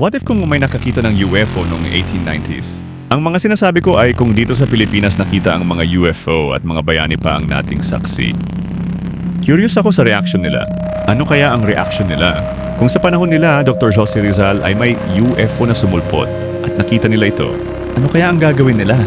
What if kung may nakakita ng UFO noong 1890s? Ang mga sinasabi ko ay kung dito sa Pilipinas nakita ang mga UFO at mga bayani pa ang nating saksi. Curious ako sa reaction nila. Ano kaya ang reaction nila? Kung sa panahon nila, Dr. Jose Rizal ay may UFO na sumulpot at nakita nila ito, ano kaya ang gagawin nila?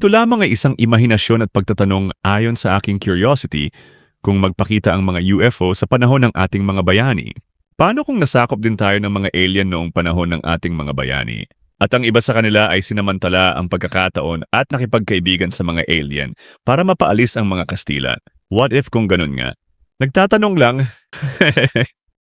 Ito lamang ay isang imahinasyon at pagtatanong ayon sa aking curiosity kung magpakita ang mga UFO sa panahon ng ating mga bayani. Paano kung nasakop din tayo ng mga alien noong panahon ng ating mga bayani? At ang iba sa kanila ay sinamantala ang pagkakataon at nakipagkaibigan sa mga alien para mapaalis ang mga Kastila. What if kung ganun nga? Nagtatanong lang.